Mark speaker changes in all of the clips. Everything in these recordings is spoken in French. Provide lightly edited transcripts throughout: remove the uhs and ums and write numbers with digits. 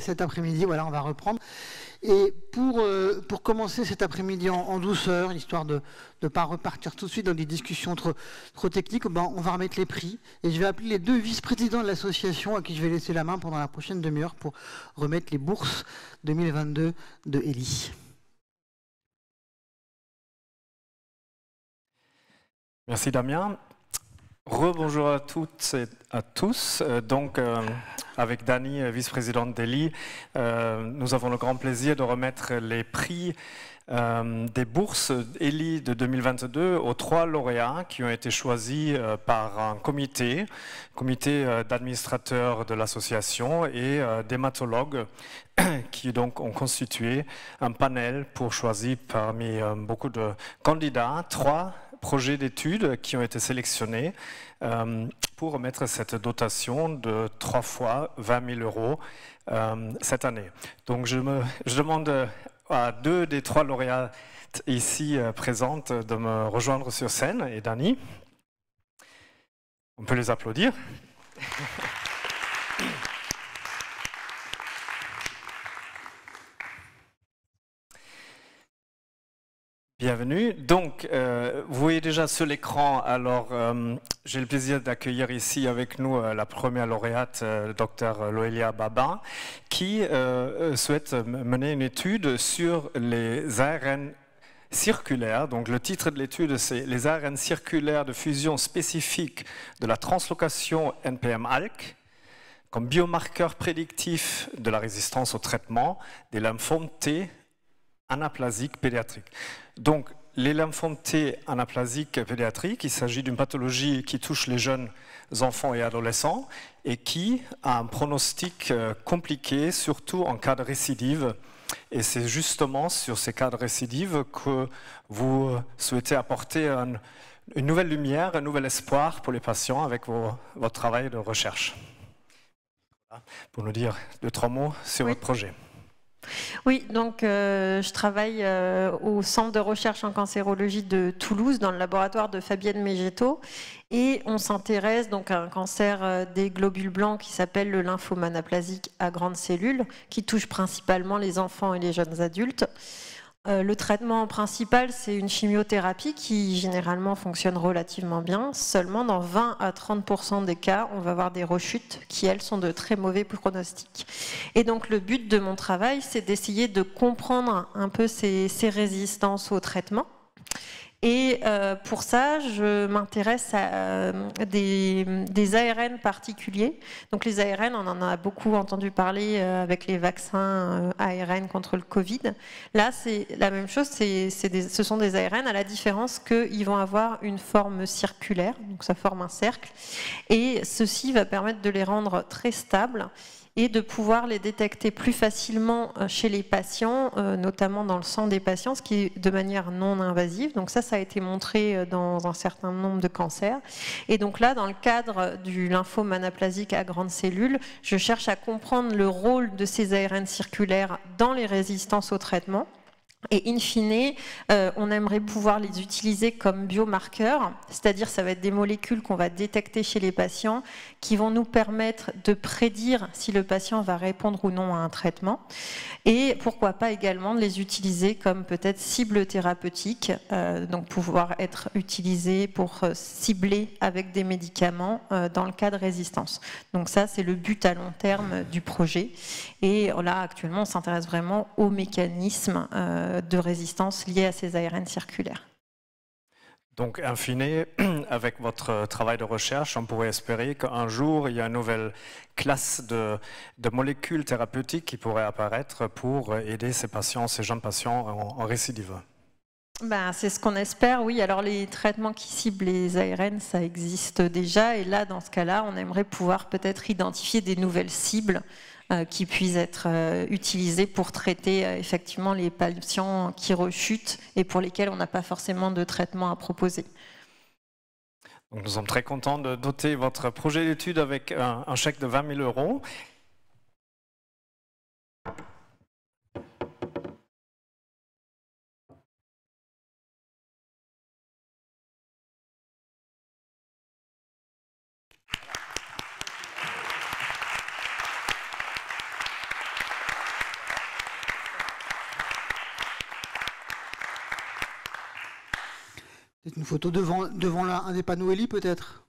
Speaker 1: Cet après-midi, voilà, on va reprendre. Et pour commencer cet après-midi en douceur, histoire de ne pas repartir tout de suite dans des discussions trop techniques, ben, on va remettre les prix. Et je vais appeler les deux vice-présidents de l'association à qui je vais laisser la main pendant la prochaine demi-heure pour remettre les bourses 2022 de Elie.
Speaker 2: Merci Damien. Rebonjour à toutes et à tous. Avec Dani, vice-présidente d'Elie, nous avons le grand plaisir de remettre les prix des bourses Elie de 2022 aux 3 lauréats qui ont été choisis par un comité d'administrateurs de l'association et d'hématologues qui donc ont constitué un panel pour choisir parmi beaucoup de candidats 3 projets d'études qui ont été sélectionnés pour remettre cette dotation de 3 fois 20 000 euros cette année. Donc je demande à 2 des 3 lauréats ici présentes de me rejoindre sur scène, et Dani, on peut les applaudir. Bienvenue. Donc, vous voyez déjà sur l'écran, alors j'ai le plaisir d'accueillir ici avec nous la première lauréate, Dr Loelia Babin, qui souhaite mener une étude sur les ARN circulaires. Donc, le titre de l'étude, c'est « Les ARN circulaires de fusion spécifique de la translocation NPM-ALK comme biomarqueur prédictif de la résistance au traitement des lymphomes T anaplasiques pédiatriques ». Donc, les lymphomes T anaplasiques pédiatriques, il s'agit d'une pathologie qui touche les jeunes enfants et adolescents et qui a un pronostic compliqué, surtout en cas de récidive. Et c'est justement sur ces cas de récidive que vous souhaitez apporter une nouvelle lumière, un nouvel espoir pour les patients avec votre travail de recherche. Pour nous dire 2-3 mots sur votre projet.
Speaker 3: Oui, donc je travaille au Centre de recherche en cancérologie de Toulouse, dans le laboratoire de Fabienne Mégetto, et on s'intéresse donc à un cancer des globules blancs qui s'appelle le lymphome anaplasique à grandes cellules, qui touche principalement les enfants et les jeunes adultes. Le traitement principal, c'est une chimiothérapie qui généralement fonctionne relativement bien. Seulement dans 20 à 30% des cas, on va avoir des rechutes qui, elles, sont de très mauvais pronostics. Et donc le but de mon travail, c'est d'essayer de comprendre un peu ces résistances au traitement. Et pour ça, je m'intéresse à des ARN particuliers. Donc les ARN, on en a beaucoup entendu parler avec les vaccins ARN contre le Covid. Là, c'est la même chose, ce sont des ARN à la différence qu'ils vont avoir une forme circulaire, donc ça forme un cercle. Et ceci va permettre de les rendre très stables et de pouvoir les détecter plus facilement chez les patients, notamment dans le sang des patients, ce qui est de manière non invasive. Donc ça a été montré dans un certain nombre de cancers. Et donc là, dans le cadre du lymphome anaplasique à grandes cellules, je cherche à comprendre le rôle de ces ARN circulaires dans les résistances au traitement. Et in fine, on aimerait pouvoir les utiliser comme biomarqueurs, c'est-à-dire ça va être des molécules qu'on va détecter chez les patients qui vont nous permettre de prédire si le patient va répondre ou non à un traitement. Et pourquoi pas également de les utiliser comme peut-être cible thérapeutique, donc pouvoir être utilisés pour cibler avec des médicaments dans le cas de résistance. Donc ça, c'est le but à long terme du projet. Et là, actuellement, on s'intéresse vraiment aux mécanismes de résistance liés à ces ARN circulaires.
Speaker 2: Donc, in fine, avec votre travail de recherche, on pourrait espérer qu'un jour, il y a une nouvelle classe de molécules thérapeutiques qui pourrait apparaître pour aider ces patients, ces jeunes patients en récidive.
Speaker 3: Ben, c'est ce qu'on espère, oui. Alors les traitements qui ciblent les ARN, ça existe déjà. Et là, dans ce cas-là, on aimerait pouvoir peut-être identifier des nouvelles cibles qui puissent être utilisées pour traiter effectivement les patients qui rechutent et pour lesquels on n'a pas forcément de traitement à proposer.
Speaker 2: Donc, nous sommes très contents de doter votre projet d'étude avec un chèque de 20 000 euros.
Speaker 1: C'est une photo devant un des panneaux Eli, peut-être.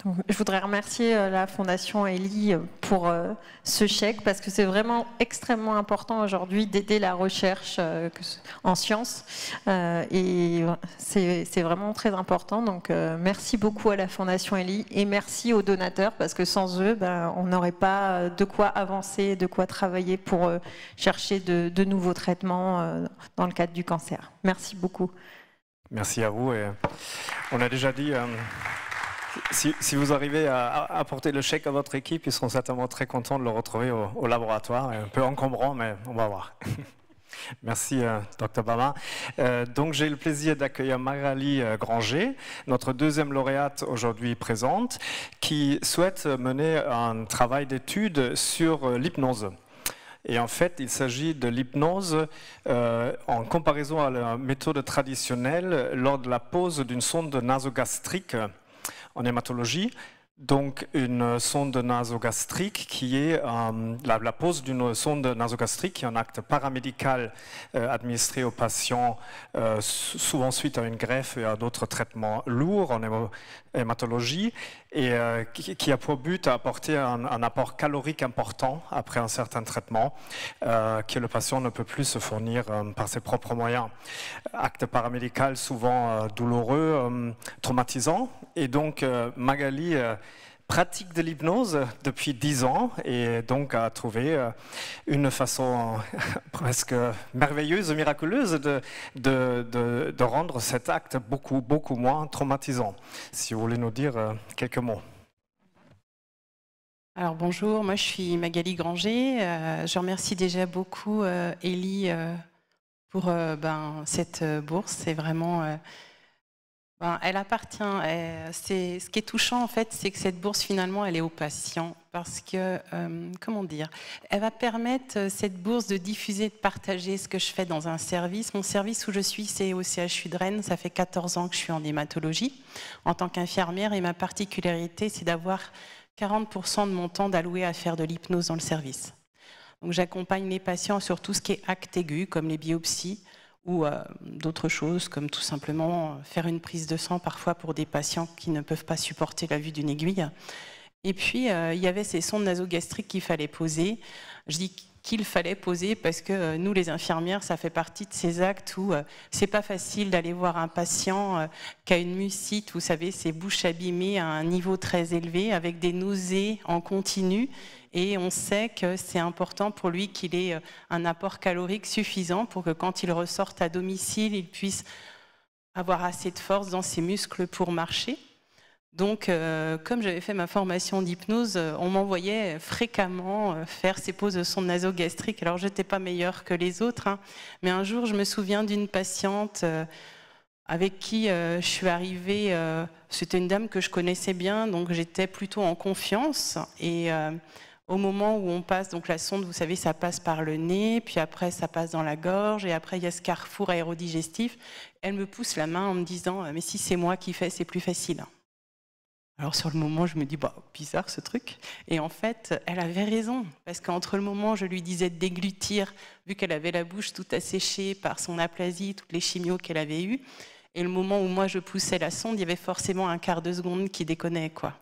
Speaker 3: Donc, je voudrais remercier la Fondation Eli pour ce chèque, parce que c'est vraiment extrêmement important aujourd'hui d'aider la recherche en sciences. Et c'est vraiment très important. Donc merci beaucoup à la Fondation Eli et merci aux donateurs, parce que sans eux, on n'aurait pas de quoi avancer, de quoi travailler pour chercher de nouveaux traitements dans le cadre du cancer. Merci beaucoup.
Speaker 2: Merci à vous. Et on a déjà dit... Si vous arrivez à apporter le chèque à votre équipe, ils seront certainement très contents de le retrouver au laboratoire. Un peu encombrant, mais on va voir. Merci, Dr Babin. Donc, j'ai le plaisir d'accueillir Magali Granger, notre deuxième lauréate aujourd'hui présente, qui souhaite mener un travail d'étude sur l'hypnose. Et en fait, il s'agit de l'hypnose en comparaison à la méthode traditionnelle lors de la pose d'une sonde nasogastrique en hématologie. Donc une sonde nasogastrique qui est la pose d'une sonde nasogastrique qui est un acte paramédical administré aux patients souvent suite à une greffe et à d'autres traitements lourds en hématologie et qui a pour but d'apporter un apport calorique important après un certain traitement que le patient ne peut plus se fournir par ses propres moyens. Acte paramédical souvent douloureux, traumatisant, et donc Magali pratique de l'hypnose depuis 10 ans et donc a trouvé une façon presque merveilleuse, miraculeuse de rendre cet acte beaucoup moins traumatisant. Si vous voulez nous dire quelques mots.
Speaker 4: Alors bonjour, moi je suis Magali Granger. Je remercie déjà beaucoup Eli pour cette bourse. C'est vraiment... elle appartient. Ce qui est touchant, en fait, c'est que cette bourse, finalement, elle est aux patients. Parce que, comment dire, elle va permettre, cette bourse, de diffuser, de partager ce que je fais dans un service. Mon service où je suis, c'est au CHU de Rennes. Ça fait 14 ans que je suis en hématologie en tant qu'infirmière. Et ma particularité, c'est d'avoir 40% de mon temps d'allouer à faire de l'hypnose dans le service. Donc, j'accompagne les patients sur tout ce qui est actes aigus, comme les biopsies, ou d'autres choses, comme tout simplement faire une prise de sang parfois pour des patients qui ne peuvent pas supporter la vue d'une aiguille. Et puis, il y avait ces sondes nasogastriques qu'il fallait poser. Je dis qu'il fallait poser parce que nous, les infirmières, ça fait partie de ces actes où c'est pas facile d'aller voir un patient qui a une mucite, vous savez, ses bouches abîmées à un niveau très élevé, avec des nausées en continu. Et on sait que c'est important pour lui qu'il ait un apport calorique suffisant pour que quand il ressorte à domicile, il puisse avoir assez de force dans ses muscles pour marcher. Donc, comme j'avais fait ma formation d'hypnose, on m'envoyait fréquemment faire ces poses de sonde nasogastrique. Alors, je n'étais pas meilleure que les autres, hein, mais un jour, je me souviens d'une patiente avec qui je suis arrivée. C'était une dame que je connaissais bien, donc j'étais plutôt en confiance. Et au moment où on passe, donc la sonde, vous savez, ça passe par le nez, puis après, ça passe dans la gorge, et après, il y a ce carrefour aérodigestif. Elle me pousse la main en me disant « Mais si c'est moi qui fais, c'est plus facile ». Alors sur le moment, je me dis, bizarre ce truc. Et en fait, elle avait raison, parce qu'entre le moment où je lui disais de déglutir, vu qu'elle avait la bouche toute asséchée par son aplasie, toutes les chimios qu'elle avait eues, et le moment où moi je poussais la sonde, il y avait forcément un quart de seconde qui déconnait, quoi.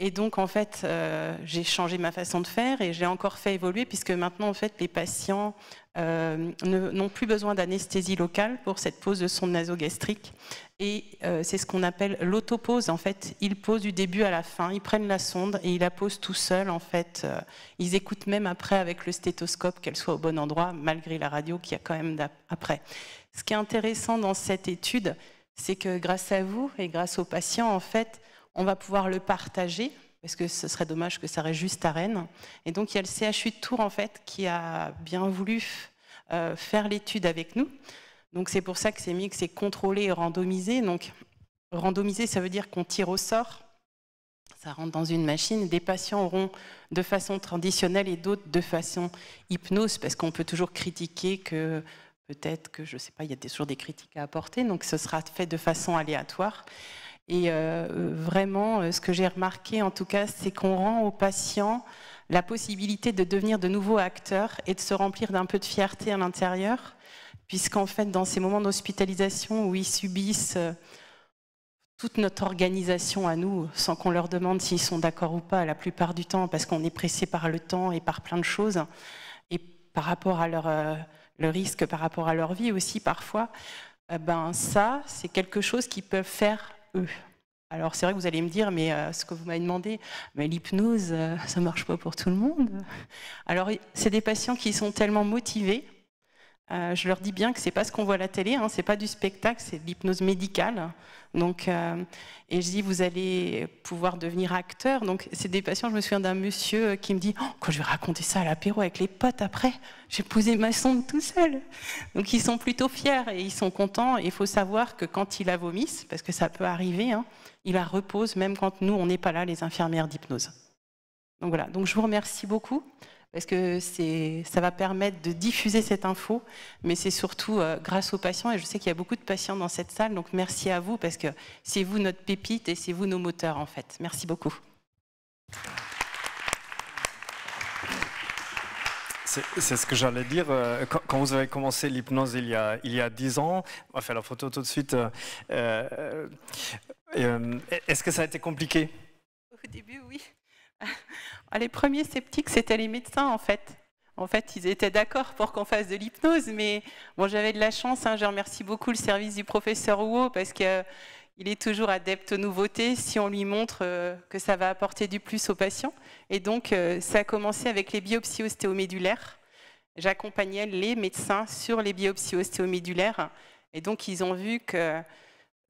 Speaker 4: Et donc, en fait, j'ai changé ma façon de faire et j'ai encore fait évoluer, puisque maintenant, en fait, les patients n'ont plus besoin d'anesthésie locale pour cette pose de sonde nasogastrique. Et c'est ce qu'on appelle l'autopose. En fait, ils posent du début à la fin, ils prennent la sonde et ils la posent tout seuls. En fait, ils écoutent même après avec le stéthoscope qu'elle soit au bon endroit, malgré la radio qu'il y a quand même après. Ce qui est intéressant dans cette étude, c'est que grâce à vous et grâce aux patients, en fait, on va pouvoir le partager, parce que ce serait dommage que ça reste juste à Rennes. Et donc, il y a le CHU de Tours, en fait, qui a bien voulu faire l'étude avec nous. Donc, c'est pour ça que c'est mis que c'est contrôlé et randomisé. Donc, randomisé, ça veut dire qu'on tire au sort. ça rentre dans une machine. Des patients auront de façon traditionnelle et d'autres de façon hypnose, parce qu'on peut toujours critiquer que peut-être que, je ne sais pas, il y a toujours des critiques à apporter, donc ce sera fait de façon aléatoire. Et vraiment, ce que j'ai remarqué en tout cas, c'est qu'on rend aux patients la possibilité de devenir de nouveaux acteurs et de se remplir d'un peu de fierté à l'intérieur, puisqu'en fait, dans ces moments d'hospitalisation où ils subissent toute notre organisation à nous, sans qu'on leur demande s'ils sont d'accord ou pas, la plupart du temps, parce qu'on est pressé par le temps et par plein de choses, et par rapport à le risque, par rapport à leur vie aussi parfois, ben ça, c'est quelque chose qu'ils peuvent faire eux. Alors c'est vrai que vous allez me dire, mais ce que vous m'avez demandé, mais l'hypnose, ça ne marche pas pour tout le monde. Alors c'est des patients qui sont tellement motivés. Je leur dis bien que c'est pas ce qu'on voit à la télé, hein, c'est pas du spectacle, c'est de l'hypnose médicale. Donc, et je dis, vous allez pouvoir devenir acteur. Donc, c'est des patients. Je me souviens d'un monsieur qui me dit, oh, quand je vais raconter ça à l'apéro avec les potes après, j'ai posé ma sonde tout seul. Donc, ils sont plutôt fiers et ils sont contents. Et il faut savoir que quand il la vomisse, parce que ça peut arriver, hein, il la repose même quand nous on n'est pas là, les infirmières d'hypnose. Donc voilà. Donc, je vous remercie beaucoup, parce que ça va permettre de diffuser cette info, mais c'est surtout grâce aux patients, et je sais qu'il y a beaucoup de patients dans cette salle, donc merci à vous, parce que c'est vous notre pépite et c'est vous nos moteurs en fait. Merci beaucoup.
Speaker 2: C'est ce que j'allais dire. Quand vous avez commencé l'hypnose il y a 10 ans, on va faire la photo tout de suite. Est-ce que ça a été compliqué?
Speaker 4: Au début, oui. Les premiers sceptiques, c'était les médecins, en fait. En fait, ils étaient d'accord pour qu'on fasse de l'hypnose, mais bon, j'avais de la chance. Hein, je remercie beaucoup le service du professeur Huot, parce qu'il est toujours adepte aux nouveautés si on lui montre que ça va apporter du plus aux patients. Et donc, ça a commencé avec les biopsies ostéomédulaires. J'accompagnais les médecins sur les biopsies ostéomédulaires. Et donc, ils ont vu que,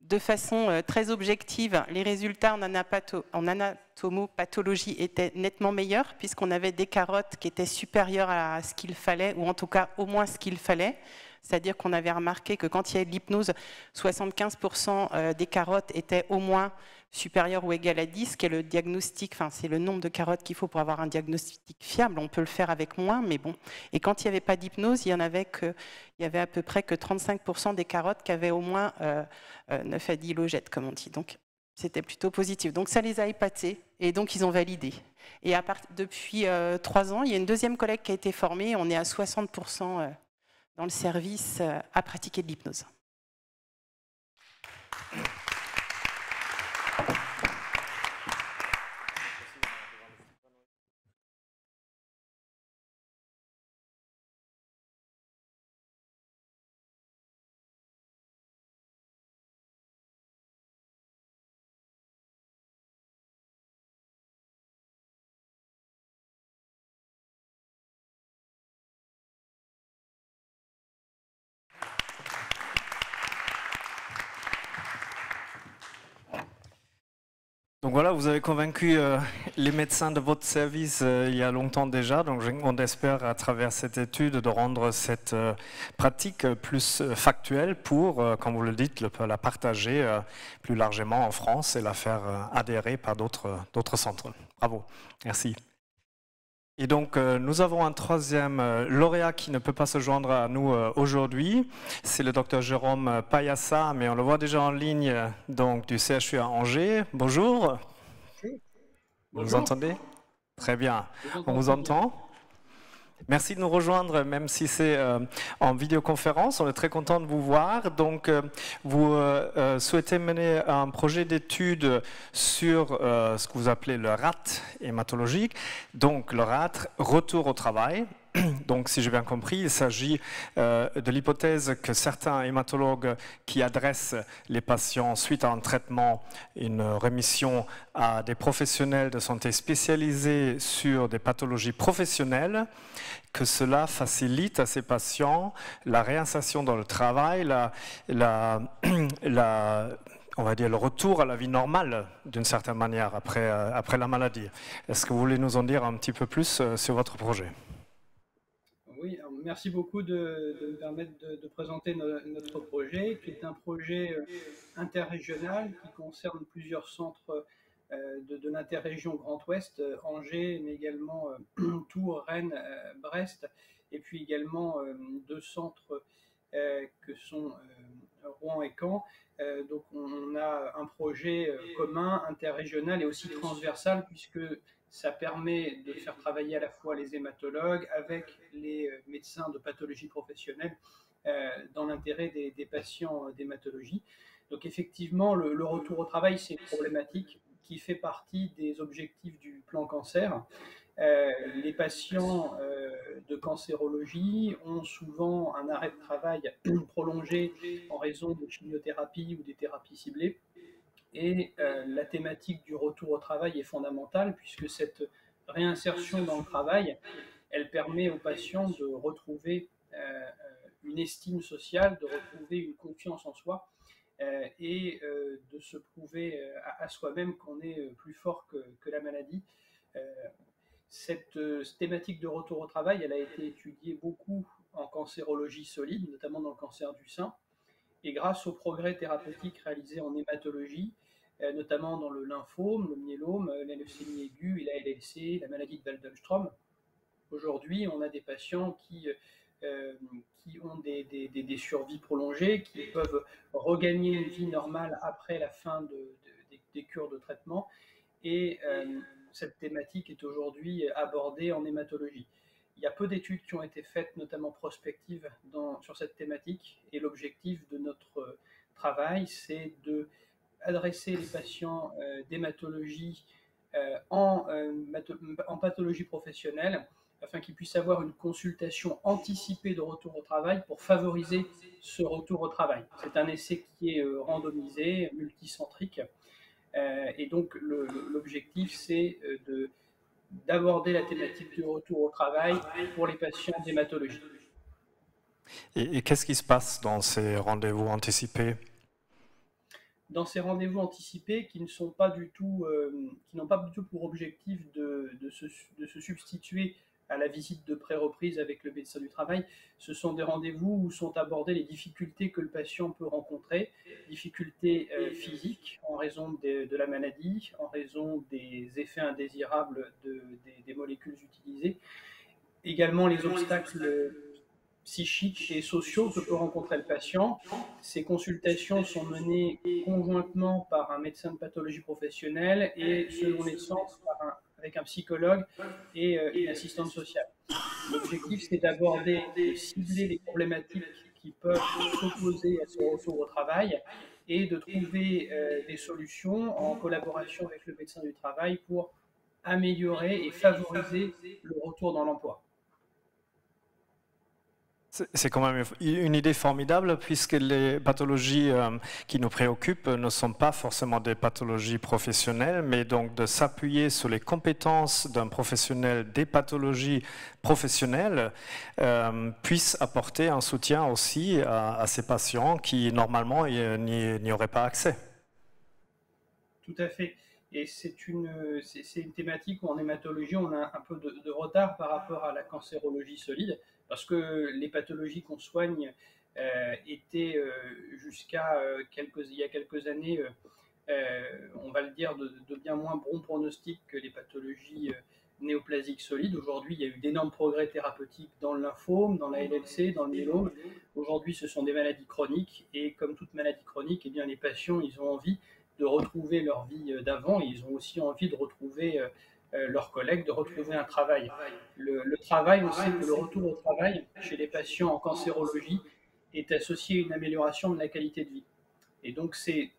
Speaker 4: de façon très objective, les résultats en anatomopathologie étaient nettement meilleurs, puisqu'on avait des carottes qui étaient supérieures à ce qu'il fallait, ou en tout cas au moins ce qu'il fallait. C'est-à-dire qu'on avait remarqué que quand il y avait de l'hypnose, 75% des carottes étaient au moins supérieures ou égales à 10, qui est le diagnostic, enfin c'est le nombre de carottes qu'il faut pour avoir un diagnostic fiable. On peut le faire avec moins, mais bon. Et quand il n'y avait pas d'hypnose, il y avait à peu près que 35% des carottes qui avaient au moins 9 à 10 logettes, comme on dit. Donc c'était plutôt positif. Donc ça les a épatés, et donc ils ont validé. Et depuis 3 ans, il y a une deuxième collègue qui a été formée. On est à 60% dans le service à pratiquer de l'hypnose.
Speaker 2: Donc voilà, vous avez convaincu les médecins de votre service il y a longtemps déjà. Donc on espère à travers cette étude de rendre cette pratique plus factuelle pour, comme vous le dites, la partager plus largement en France et la faire adhérer par d'autres centres. Bravo, merci. Et donc, nous avons un troisième lauréat qui ne peut pas se joindre à nous aujourd'hui. C'est le docteur Jérôme Payassa, mais on le voit déjà en ligne donc, du CHU à Angers. Bonjour.
Speaker 5: Bonjour.
Speaker 2: Vous nous entendez? Très bien. On vous entend. Merci de nous rejoindre, même si c'est en vidéoconférence. On est très content de vous voir. Donc, vous souhaitez mener un projet d'étude sur ce que vous appelez le RAT hématologique. Donc, le RAT, retour au travail. Donc, si j'ai bien compris, il s'agit de l'hypothèse que certains hématologues qui adressent les patients suite à un traitement, une rémission à des professionnels de santé spécialisés sur des pathologies professionnelles, que cela facilite à ces patients la réinsertion dans le travail, on va dire le retour à la vie normale d'une certaine manière après la maladie. Est-ce que vous voulez nous en dire un petit peu plus sur votre projet ?
Speaker 5: Oui, alors merci beaucoup de me permettre de présenter notre projet, qui est un projet interrégional qui concerne plusieurs centres de l'interrégion Grand Ouest, Angers, mais également Tours, Rennes, Brest, et puis également 2 centres que sont Rouen et Caen. Donc on a un projet commun, interrégional et aussi transversal, puisque ça permet de faire travailler à la fois les hématologues avec les médecins de pathologie professionnelle dans l'intérêt des patients d'hématologie. Donc effectivement, le retour au travail, c'est une problématique qui fait partie des objectifs du plan cancer. Les patients de cancérologie ont souvent un arrêt de travail prolongé en raison de chimiothérapie ou des thérapies ciblées. Et la thématique du retour au travail est fondamentale, puisque cette réinsertion dans le travail, elle permet aux patients de retrouver une estime sociale, de retrouver une confiance en soi et de se prouver à soi-même qu'on est plus fort que la maladie. Cette thématique de retour au travail, elle a été étudiée beaucoup en cancérologie solide, notamment dans le cancer du sein. Et grâce aux progrès thérapeutiques réalisés en hématologie, notamment dans le lymphome, le myélome, la leucémie aiguë et la LLC, la maladie de Waldenström, aujourd'hui, on a des patients qui ont des survies prolongées, qui peuvent regagner une vie normale après la fin des cures de traitement. Et cette thématique est aujourd'hui abordée en hématologie. Il y a peu d'études qui ont été faites, notamment prospectives, sur cette thématique. Et l'objectif de notre travail, c'est d'adresser les patients d'hématologie en pathologie professionnelle, afin qu'ils puissent avoir une consultation anticipée de retour au travail pour favoriser ce retour au travail. C'est un essai qui est randomisé, multicentrique. Et donc l'objectif, c'est d'aborder la thématique du retour au travail pour les patients d'hématologie.
Speaker 2: Et qu'est-ce qui se passe dans ces rendez-vous anticipés?
Speaker 5: Dans ces rendez-vous anticipés qui n'ont pas du tout pour objectif de se substituer à la visite de pré-reprise avec le médecin du travail, ce sont des rendez-vous où sont abordées les difficultés que le patient peut rencontrer, difficultés physiques en raison de la maladie, en raison des effets indésirables des molécules utilisées, également les obstacles psychiques et sociaux que peut rencontrer le patient. Ces consultations sont menées conjointement par un médecin de pathologie professionnelle et, selon les centres, avec un psychologue et une assistante sociale. L'objectif, c'est d'aborder, de cibler les problématiques qui peuvent s'opposer à ce retour au travail et de trouver des solutions en collaboration avec le médecin du travail pour améliorer et favoriser le retour dans l'emploi.
Speaker 2: C'est quand même une idée formidable, puisque les pathologies qui nous préoccupent ne sont pas forcément des pathologies professionnelles, mais donc de s'appuyer sur les compétences d'un professionnel des pathologies professionnelles puisse apporter un soutien aussi à ces patients qui normalement n'y auraient pas accès.
Speaker 5: Tout à fait. Et c'est une thématique où en hématologie on a un peu de retard par rapport à la cancérologie solide, parce que les pathologies qu'on soigne étaient jusqu'à il y a quelques années, on va le dire, de bien moins bon pronostic que les pathologies néoplasiques solides. Aujourd'hui, il y a eu d'énormes progrès thérapeutiques dans le lymphome, dans la LLC, dans le myélome. Aujourd'hui, ce sont des maladies chroniques, et comme toute maladie chronique, eh bien, les patients, ils ont envie de retrouver leur vie d'avant, et ils ont aussi envie de retrouver leurs collègues, de retrouver un travail. Le travail, on sait que le retour au travail chez les patients en cancérologie est associé à une amélioration de la qualité de vie. Et donc c'est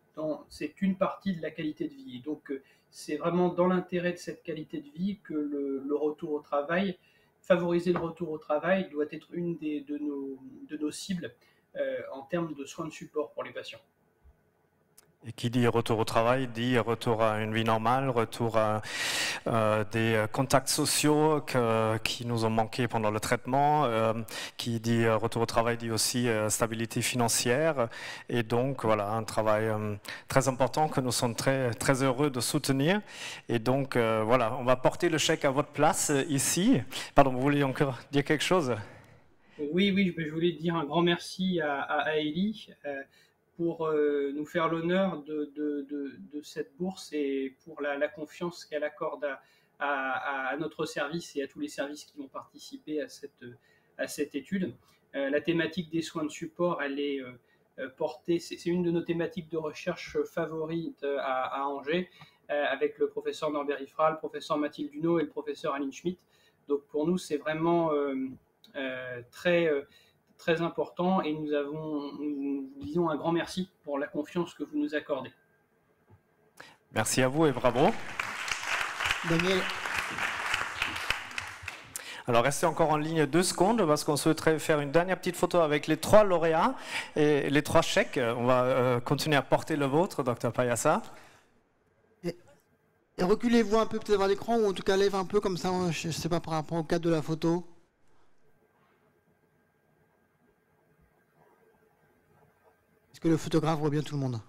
Speaker 5: une partie de la qualité de vie. Et donc c'est vraiment dans l'intérêt de cette qualité de vie que le retour au travail, favoriser le retour au travail, doit être une de nos cibles en termes de soins de support pour les patients.
Speaker 2: Et qui dit retour au travail, dit retour à une vie normale, retour à des contacts sociaux qui nous ont manqué pendant le traitement. Qui dit retour au travail dit aussi stabilité financière. Et donc voilà, un travail très important que nous sommes très, très heureux de soutenir. Et donc voilà, on va porter le chèque à votre place ici. Pardon, vous vouliez encore dire quelque chose?
Speaker 5: Oui, je voulais dire un grand merci à Ellie pour nous faire l'honneur de cette bourse et pour la confiance qu'elle accorde à notre service et à tous les services qui vont participer à cette étude. La thématique des soins de support, elle est portée, c'est une de nos thématiques de recherche favorites à Angers, avec le professeur Norbert Ifra, le professeur Mathilde Duneau et le professeur Aline Schmitt. Donc pour nous, c'est vraiment très important et nous vous disons un grand merci pour la confiance que vous nous accordez.
Speaker 2: Merci à vous et bravo.
Speaker 1: Daniel.
Speaker 2: Alors restez encore en ligne 2 secondes parce qu'on souhaiterait faire une dernière petite photo avec les 3 lauréats et les 3 chèques. On va continuer à porter le vôtre, Dr Payassa.
Speaker 1: Et reculez-vous un peu peut-être vers l'écran ou en tout cas lève un peu comme ça, je ne sais pas par rapport au cadre de la photo. Est-ce que le photographe voit bien tout le monde ?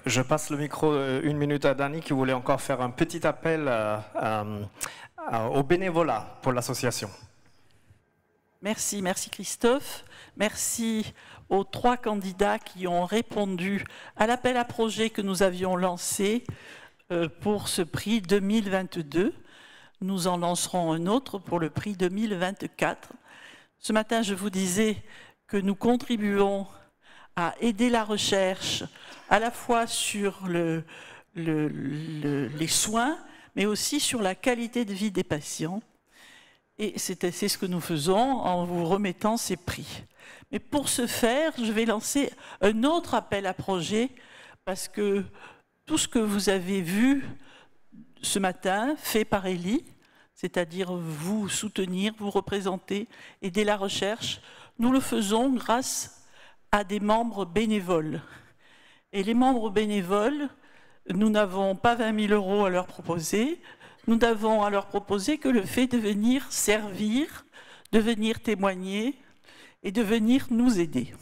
Speaker 2: Je passe le micro 1 minute à Dani qui voulait encore faire un petit appel au bénévolat pour l'association.
Speaker 6: Merci Christophe. Merci aux 3 candidats qui ont répondu à l'appel à projet que nous avions lancé pour ce prix 2022. Nous en lancerons un autre pour le prix 2024. Ce matin, je vous disais que nous contribuons à aider la recherche à la fois sur les soins, mais aussi sur la qualité de vie des patients. Et c'est ce que nous faisons en vous remettant ces prix. Mais pour ce faire, je vais lancer un autre appel à projet, parce que tout ce que vous avez vu ce matin, fait par Élie, c'est-à-dire vous soutenir, vous représenter, aider la recherche, nous le faisons grâce à des membres bénévoles. Et les membres bénévoles, nous n'avons pas 20 000 € à leur proposer, nous n'avons à leur proposer que le fait de venir servir, de venir témoigner et de venir nous aider.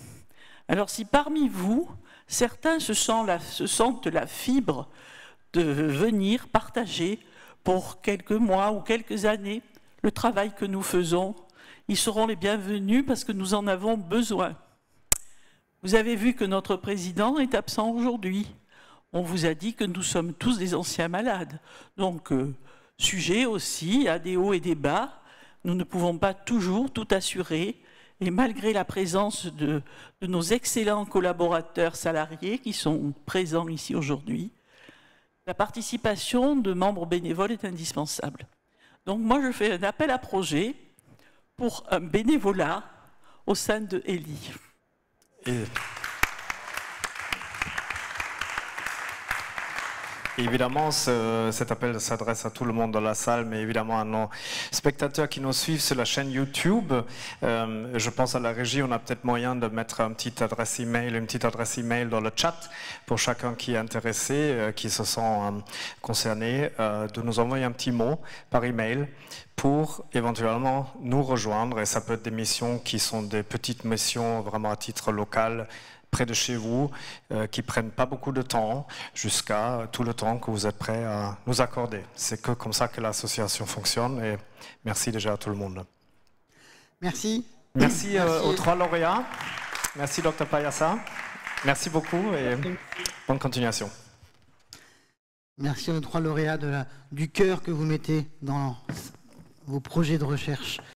Speaker 6: Alors si parmi vous, certains se sentent la fibre de venir partager pour quelques mois ou quelques années le travail que nous faisons, ils seront les bienvenus parce que nous en avons besoin. Vous avez vu que notre président est absent aujourd'hui. On vous a dit que nous sommes tous des anciens malades. Donc, sujet aussi à des hauts et des bas. Nous ne pouvons pas toujours tout assurer. Et malgré la présence de nos excellents collaborateurs salariés qui sont présents ici aujourd'hui, la participation de membres bénévoles est indispensable. Donc moi, je fais un appel à projet pour un bénévolat au sein de Élie.
Speaker 2: Évidemment, cet appel s'adresse à tout le monde dans la salle, mais évidemment à nos spectateurs qui nous suivent sur la chaîne YouTube. Je pense à la régie, on a peut-être moyen de mettre une petite adresse email dans le chat pour chacun qui est intéressé, qui se sent concerné, de nous envoyer un petit mot par email pour éventuellement nous rejoindre. Et ça peut être des missions qui sont des petites missions vraiment à titre local, près de chez vous, qui ne prennent pas beaucoup de temps, jusqu'à tout le temps que vous êtes prêts à nous accorder. C'est que comme ça que l'association fonctionne, et merci déjà à tout le monde.
Speaker 1: Merci.
Speaker 2: Merci aux 3 lauréats. Merci Dr Payassa. Merci beaucoup et bonne continuation.
Speaker 1: Merci aux 3 lauréats du cœur que vous mettez dans vos projets de recherche.